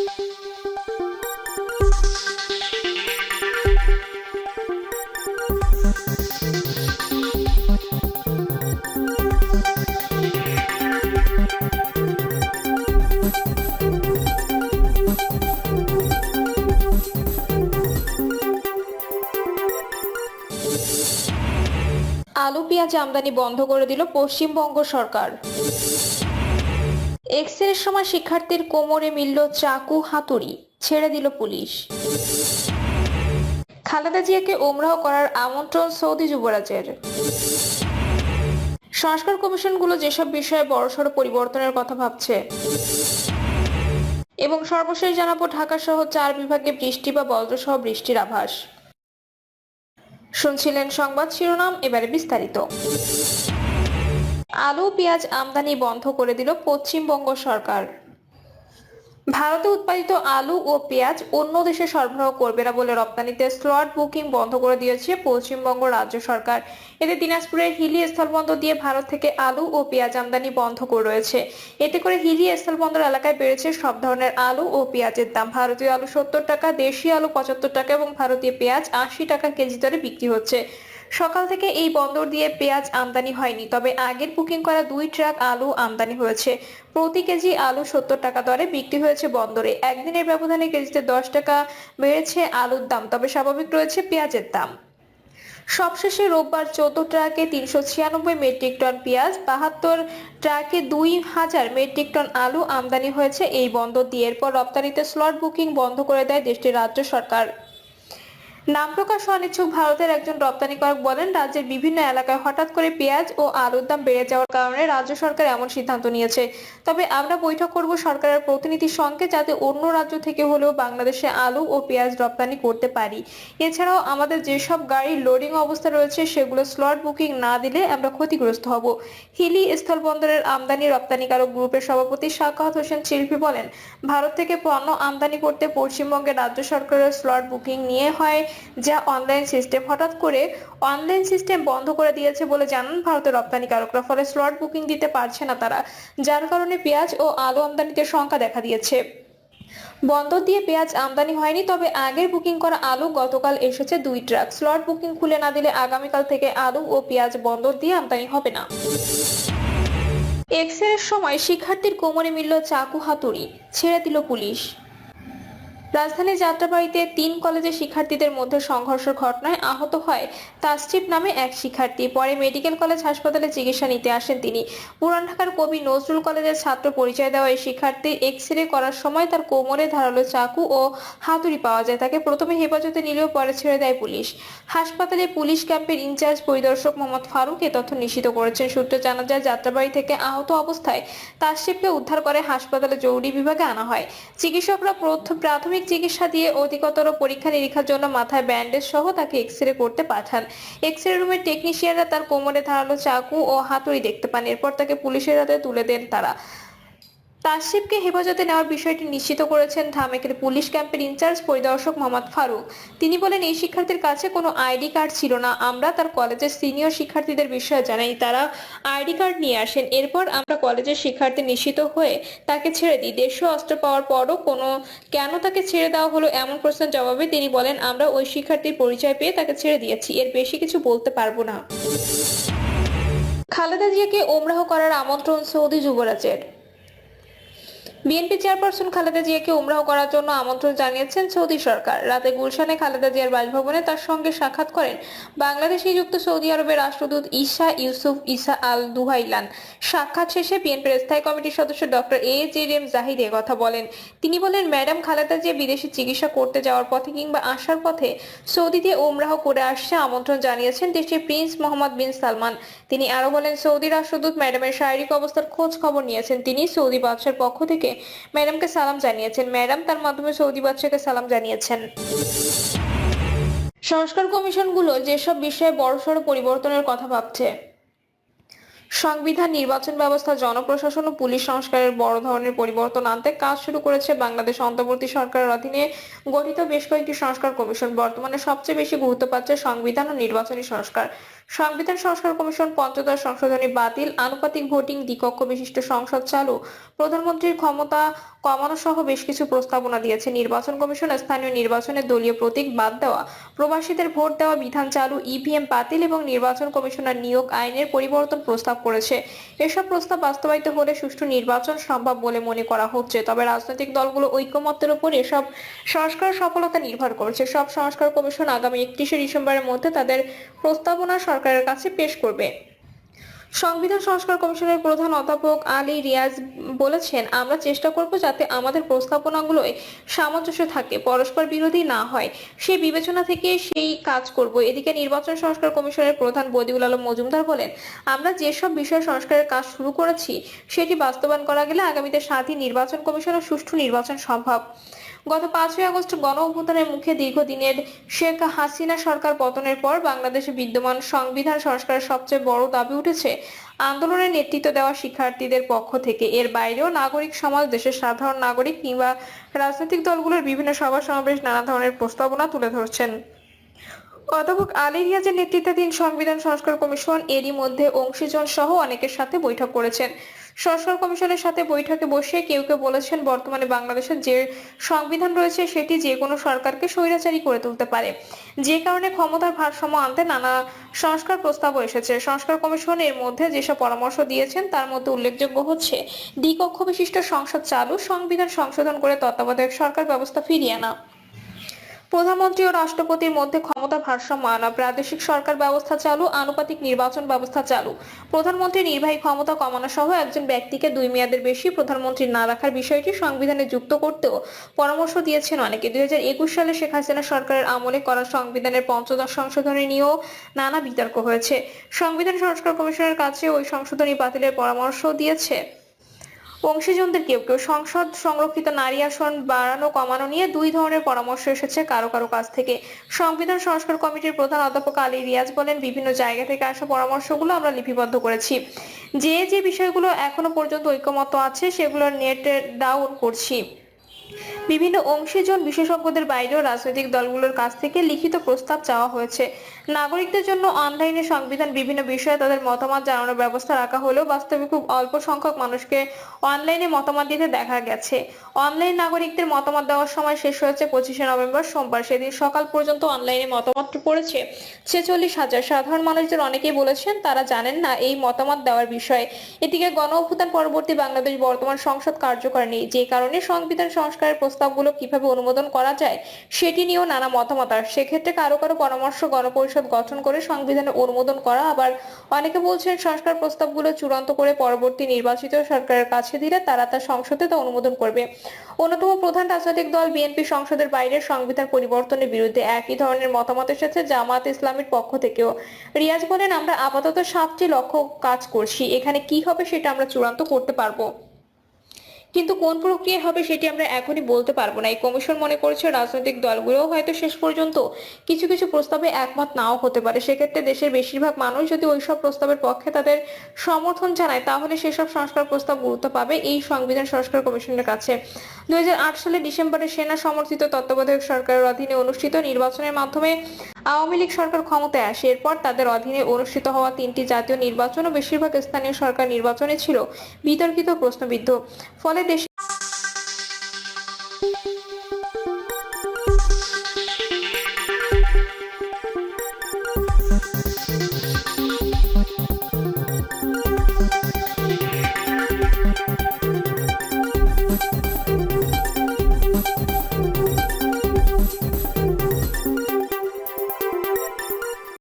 আলু পেঁয়াজ আমদানি বন্ধ করে দিল পশ্চিমবঙ্গ সরকার। এক্সরের সময় শিক্ষার্থীর কোমরে মিলল চাকু হাতুড়ি, ছেড়ে দিল পুলিশ। খালেদা জিয়াকে ওমরাহ করার আমন্ত্রণ সৌদি যুবরাজের। সংস্কার কমিশনগুলো যেসব বিষয়ে বড়সড় পরিবর্তনের কথা ভাবছে। এবং সর্বশেষ জানাবো ঢাকা সহ 4 বিভাগে বৃষ্টি বা বজ্রসহ বৃষ্টির আভাস। শুনছিলেন সংবাদ শিরোনাম, এবারে বিস্তারিত। আলু পেঁয়াজ আমদানি বন্ধ করে দিল পশ্চিমবঙ্গ সরকার। ভারতে উৎপাদিত আলু ও পেঁয়াজ অন্য দেশে সরবরাহ করবে না বলে রপ্তানিতে স্লট বুকিং বন্ধ করে দিয়েছে পশ্চিমবঙ্গ রাজ্য সরকার। এতে দিনাজপুরের হিলি স্থলবন্দর দিয়ে ভারত থেকে আলু ও পেঁয়াজ আমদানি বন্ধ করে রয়েছে। এতে করে হিলি স্থলবন্দর এলাকায় বেড়েছে সব ধরনের আলু ও পেঁয়াজের দাম। ভারতীয় আলু 70 টাকা, দেশি আলু 75 টাকা এবং ভারতীয় পেঁয়াজ 80 টাকা কেজি দরে বিক্রি হচ্ছে। সকাল থেকে এই বন্দর দিয়ে পেঁয়াজ আমদানি হয়নি, তবে আগের বুকিং করা 2 ট্রাক আলু আমদানি হয়েছে। প্রতি কেজি আলু 70 টাকা দরে বিক্রি হয়েছে বন্দরে। একদিনের ব্যবধানে কেজিতে 10 টাকা বেড়েছে আলুর দাম, তবে স্বাভাবিক রয়েছে পেঁয়াজের দাম। সবশেষে রোববার 14 ট্রাকে 396 মেট্রিক টন পেঁয়াজ, 72 ট্রাকে 2000 মেট্রিক টন আলু আমদানি হয়েছে এই বন্দর দিয়ে। এরপর রপ্তানিতে স্লট বুকিং বন্ধ করে দেয় দেশটির রাজ্য সরকার। নাম প্রকাশ অনিচ্ছুক ভারতের একজন রপ্তানিকারক বলেন, রাজ্যের বিভিন্ন এলাকায় হঠাৎ করে পেঁয়াজ ও আলুর দাম বেড়ে যাওয়ার কারণে রাজ্য সরকার এমন সিদ্ধান্ত নিয়েছে। তবে আমরা বৈঠক করব সরকারের প্রতিনিধির সঙ্গে, যাতে অন্য রাজ্য থেকে হলেও বাংলাদেশে আলু ও পেঁয়াজ রপ্তানি করতে পারি। এছাড়াও আমাদের যেসব গাড়ির লোডিং অবস্থা রয়েছে সেগুলো স্লট বুকিং না দিলে আমরা ক্ষতিগ্রস্ত হব। হিলি স্থলবন্দরের আমদানি রপ্তানিকারক গ্রুপের সভাপতি সাখাওয়াত হোসেন শিল্পী বলেন, ভারত থেকে পণ্য আমদানি করতে পশ্চিমবঙ্গের রাজ্য সরকারের স্লট বুকিং নিয়ে হয় যা অনলাইন সিস্টেম। হঠাৎ করে অনলাইন সিস্টেম বন্ধ করে দিয়েছে বলে জানান ভারতের রপ্তানিকারকরা। ফলে স্লট বুকিং দিতে পারছে না তারা, যার কারণে পেঁয়াজ ও আলু আমদানিতে শঙ্কা দেখা দিয়েছে। বন্দর দিয়ে পেঁয়াজ আমদানি হয়নি, তবে আগের বুকিং করা আলু গতকাল এসেছে 2 ট্রাক। স্লট বুকিং খুলে না দিলে আগামীকাল থেকে আলু ও পেঁয়াজ বন্দর দিয়ে আমদানি হবে না। এক্সরের সময় শিক্ষার্থীর কোমরে মিলল চাকু হাতুড়ি, ছেড়ে দিল পুলিশ। রাজধানীর যাত্রাবাড়ীতে 3 কলেজের শিক্ষার্থীদের মধ্যে সংঘর্ষের ঘটনায় আহত হয় তাসটিপ নামে এক শিক্ষার্থী। পরে মেডিকেল কলেজ হাসপাতালে চিকিৎসা নিতে আসেন তিনি। পুরান ঢাকার কবি নজরুল কলেজের ছাত্র পরিচয় দেওয়া এই শিক্ষার্থী এক্স-রে করার সময় তার কোমরে ধারালো চাকু ও হাতুড়ি পাওয়া যায়। তাকে প্রথমে হেফাজতে নিলেও পরে ছেড়ে দেয় পুলিশ। হাসপাতালে পুলিশ ক্যাম্পের ইনচার্জ পরিদর্শক মোহাম্মদ ফারুক এ তথ্য নিশ্চিত করেছেন। সূত্রে জানা যায়, যাত্রাবাড়ী থেকে আহত অবস্থায় তাসটিপকে উদ্ধার করে হাসপাতালে জরুরি বিভাগে আনা হয়। চিকিৎসকরা প্রাথমিক চিকিৎসা দিয়ে অধিকতর পরীক্ষা নিরীক্ষার জন্য মাথায় ব্যান্ডেজ সহ তাকে এক্স-রে করতে পাঠান। এক্স-রে রুমের টেকনিশিয়ানরা তার কোমরে ধারালো চাকু ও হাতুড়ি দেখতে পান। এরপর তাকে পুলিশের হাতে তুলে দেন তারা। তাসটিপকে হেফাজতে নেওয়ার বিষয়টি নিশ্চিত করেছেন ঢামেকের পুলিশ ক্যাম্পের ইনচার্জ পরিদর্শক মোহাম্মদ ফারুক। তিনি বলেন, এই শিক্ষার্থীর কাছে কোনো আইডি কার্ড ছিল না। আমরা তার কলেজের সিনিয়র শিক্ষার্থীদের বিষয়ে জানাই, তারা আইডি কার্ড নিয়ে আসেন। এরপর আমরা কলেজের শিক্ষার্থী নিশ্চিত হয়ে তাকে ছেড়ে দিই। দেশীয় অস্ত্র পাওয়ার পরও কেন তাকে ছেড়ে দেওয়া হলো এমন প্রশ্নের জবাবে তিনি বলেন, আমরা ওই শিক্ষার্থীর পরিচয় পেয়ে তাকে ছেড়ে দিয়েছি, এর বেশি কিছু বলতে পারবো না। খালেদা জিয়াকে ওমরাহ করার আমন্ত্রণ সৌদি যুবরাজের। বিএনপি চেয়ারপারসন খালেদা জিয়াকে উমরাহ করার জন্য আমন্ত্রণ জানিয়েছেন সৌদি সরকার। রাতে গুলশানে খালেদা জিয়ার বাসভবনে তার সঙ্গে সাক্ষাৎ করেন বাংলাদেশে নিযুক্ত সৌদি আরবের রাষ্ট্রদূত ঈসা ইউসুফ ঈসা আল দুহাইলান। সাক্ষাৎ শেষে বিএনপির স্থায়ী কমিটির সদস্য ডক্টর এ.জে.এম জাহিদ এ কথা বলেন। তিনি বলেন, ম্যাডাম খালেদা জিয়া বিদেশে চিকিৎসা করতে যাওয়ার পথে কিংবা আসার পথে সৌদিতে উমরাহ করে আসছে। আমন্ত্রণ জানিয়েছেন দেশটির প্রিন্স মোহাম্মদ বিন সালমান। তিনি আরো বলেন, সৌদি রাষ্ট্রদূত ম্যাডামের শারীরিক অবস্থার খোঁজ খবর নিয়েছেন। তিনি সৌদি বাদশার পক্ষ থেকে ম্যাডামকে সালাম জানিয়েছেন। ম্যাডাম তার মাধ্যমে সৌদি বাদশাকে সালাম জানিয়েছেন। সংস্কার কমিশনগুলো যেসব বিষয়ে বড়সড় পরিবর্তনের কথা ভাবছে। সংবিধান, নির্বাচন ব্যবস্থা, জনপ্রশাসন ও পুলিশ সংস্কারের বড় ধরনের পরিবর্তন আনতে কাজ শুরু করেছে বাংলাদেশ অন্তর্বর্তী সরকারের অধীনে গঠিত বেশ কয়েকটি সংস্কার কমিশন। বর্তমানে সবচেয়ে বেশি গুরুত্ব পাচ্ছে সংবিধান ও নির্বাচনী সংস্কার। সংবিধান সংস্কার কমিশন পঞ্চদশ সংশোধনী বাতিল, আনুপাতিক ভোটিং, দ্বিকক্ষ বিশিষ্ট সংসদ চালু, প্রধানমন্ত্রীর ক্ষমতা কমানো সহ বেশ কিছু প্রস্তাবনা দিয়েছে। নির্বাচন কমিশন স্থানীয় নির্বাচনে দলীয় প্রতীক বাদ দেওয়া, প্রবাসীদের ভোট দেওয়া বিধান চালু, ইভিএম বাতিল এবং নির্বাচন কমিশনার নিয়োগ আইনের পরিবর্তন প্রস্তাব করেছে। এসব প্রস্তাব বাস্তবায়িত হলে সুষ্ঠু নির্বাচন সম্ভব বলে মনে করা হচ্ছে। তবে রাজনৈতিক দলগুলো ঐকমত্যের উপর এসব সংস্কার সফলতা নির্ভর করছে। সব সংস্কার কমিশন আগামী 31শে ডিসেম্বরের মধ্যে তাদের প্রস্তাবনা সরকারের কাছে পেশ করবে। সংবিধান সংস্কার কমিশনের প্রধান অধ্যাপক আলী রিয়াজ বলেছেন, আমরা চেষ্টা করব যাতে আমাদের প্রস্তাবনাগুলোয় সামঞ্জস্য থাকে, পরস্পর বিরোধী না হয়, সেই বিবেচনা থেকে সেই কাজ করব। এদিকে নির্বাচন সংস্কার কমিশনের প্রধান বদিউল আলম মজুমদার বলেন, আমরা যেসব বিষয়ে সংস্কারের কাজ শুরু করেছি সেটি বাস্তবায়ন করা গেলে আগামীতে স্বাধীন নির্বাচন কমিশন ও সুষ্ঠু নির্বাচন সম্ভব। গত 5ই আগস্ট গণ অভ্যুত্থানের মুখে দীর্ঘদিনের শেখ হাসিনা সরকার পতনের পর বাংলাদেশে বিদ্যমান সংবিধান সংস্কারের সবচেয়ে বড় দাবি উঠেছে আন্দোলনের নেতৃত্ব দেওয়া শিক্ষার্থীদের পক্ষ থেকে। এর বাইরেও নাগরিক সমাজ, দেশের সাধারণ নাগরিক কিংবা রাজনৈতিক দলগুলোর বিভিন্ন সভা সমাবেশ নানা ধরনের প্রস্তাবনা তুলে ধরছেন। অধ্যাপক আলী রিয়াজের নেতৃত্বাধীন সংবিধান সংস্কার কমিশন এরই মধ্যে অংশীজন সহ অনেকের সাথে বৈঠক করেছেন। সংস্কার কমিশনের সাথে বৈঠকে বসে কেউ কেউ বলেছেন, বর্তমানে বাংলাদেশের যে সংবিধান রয়েছে সেটি যে কোনো সরকারকে স্বৈরাচারী করে তুলতে পারে, যে কারণে ক্ষমতার ভারসাম্য আনতে নানা সংস্কার প্রস্তাবও এসেছে। সংস্কার কমিশন এর মধ্যে যেসব পরামর্শ দিয়েছেন তার মধ্যে উল্লেখযোগ্য হচ্ছে দ্বিকক্ষ বিশিষ্ট সংসদ চালু, সংবিধান সংশোধন করে তত্ত্বাবধায়ক সরকার ব্যবস্থা ফিরিয়ে আনা, প্রধানমন্ত্রী ও রাষ্ট্রপতির মধ্যে ক্ষমতা ভারসাম্য আনা, প্রাদেশিক সরকার ব্যবস্থা চালু, আনুপাতিক নির্বাচন ব্যবস্থা চালু, প্রধানমন্ত্রীর নির্বাহী ক্ষমতা কমানো সহ একজন ব্যক্তিকে 2 মেয়াদের বেশি প্রধানমন্ত্রী না রাখার বিষয়টি সংবিধানে যুক্ত করতেও পরামর্শ দিয়েছেন অনেকে। 2021 সালে শেখ হাসিনা সরকারের আমলে করা সংবিধানের পঞ্চদশ সংশোধনী নিয়েও নানা বিতর্ক হয়েছে। সংবিধান সংস্কার কমিশনের কাছে ওই সংশোধনী বাতিলের পরামর্শ দিয়েছে অংশীজনদের কেউ কেউ। সংসদ সংরক্ষিত নারী আসন বাড়ানো কমানো নিয়ে 2 ধরনের পরামর্শ এসেছে কারো কারো কাছ থেকে। সংবিধান সংস্কার কমিটির প্রধান অধ্যাপক আলী রিয়াজ বলেন, বিভিন্ন জায়গা থেকে আসা পরামর্শগুলো আমরা লিপিবদ্ধ করেছি। যে বিষয়গুলো এখনো পর্যন্ত ঐকমত্য আছে সেগুলো নেট ডাউন করছি। বিভিন্ন অংশীজন বিশেষজ্ঞদের বাইরেও রাজনৈতিক দলগুলোর কাছ থেকে লিখিত প্রস্তাব চাওয়া হয়েছে। নাগরিকদের জন্য অনলাইনে সংবিধান বিভিন্ন বিষয়ে তাদের মতামত জানানোর ব্যবস্থা রাখা হলেও বাস্তবে খুব অল্প সংখ্যক মানুষকে অনলাইনে মতামত দিতে দেখা গেছে। অনলাইন নাগরিকদের মতামত দেওয়ার সময় শেষ হয়েছে 25শে নভেম্বর সোমবার। সেদিন সকাল পর্যন্ত অনলাইনে মতামত পড়েছে 46,000। সাধারণ মানুষদের অনেকেই বলেছেন তারা জানেন না এই মতামত দেওয়ার বিষয়ে। এদিকে গণ অভ্যুত্থান পরবর্তী বাংলাদেশ বর্তমান সংসদ কার্যকর নেই, যে কারণে সংবিধান সংস্কারের প্রস্তাবগুলো কিভাবে অনুমোদন করা যায় সেটি নিয়েও নানা মতামত আসছে। সেক্ষেত্রে কারো কারো পরামর্শ গণপরিষদ গঠন করে সংবিধানে অনুমোদন করা, আবার অনেকে বলছেন সংস্কার প্রস্তাবগুলো চূড়ান্ত করে পরবর্তী নির্বাচিত সরকারের কাছে দিলে তারা তা সংসদে তা অনুমোদন করবে। অন্যতম প্রধান রাজনৈতিক দল বিএনপি সংসদের বাইরে সংবিধান পরিবর্তনের বিরুদ্ধে। একই ধরনের মতামত এসেছে জামাত ইসলামীর পক্ষ থেকেও। রিয়াজ বলেন, আমরা আপাতত 7টি লক্ষ্য কাজ করছি, এখানে কি হবে সেটা আমরা চূড়ান্ত করতে পারবো, কিন্তু কোন প্রক্রিয়া হবে সেটি আমরা এখনই বলতে পারবো না। এই কমিশন মনে করছে রাজনৈতিক দলগুলোও হয়তো শেষ পর্যন্ত কিছু কিছু প্রস্তাবে একমত নাও হতে পারে। সেক্ষেত্রে দেশের বেশিরভাগ মানুষ যদি ওইসব প্রস্তাবের পক্ষে তাদের সমর্থন জানায় তাহলে সেসব সংস্কার প্রস্তাব গুরুত্ব পাবে এই সংবিধান সংস্কার কমিশনের কাছে। 2008 সালের ডিসেম্বরে সেনা সমর্থিত তত্ত্বাবধায়ক সরকারের অধীনে অনুষ্ঠিত নির্বাচনের মাধ্যমে আওয়ামী লীগ সরকার ক্ষমতায় আসে। এরপর তাদের অধীনে অনুষ্ঠিত হওয়া 3টি জাতীয় নির্বাচন ও বেশিরভাগ স্থানীয় সরকার নির্বাচনে ছিল বিতর্কিত প্রশ্নবিদ্ধ। ফলে দেশে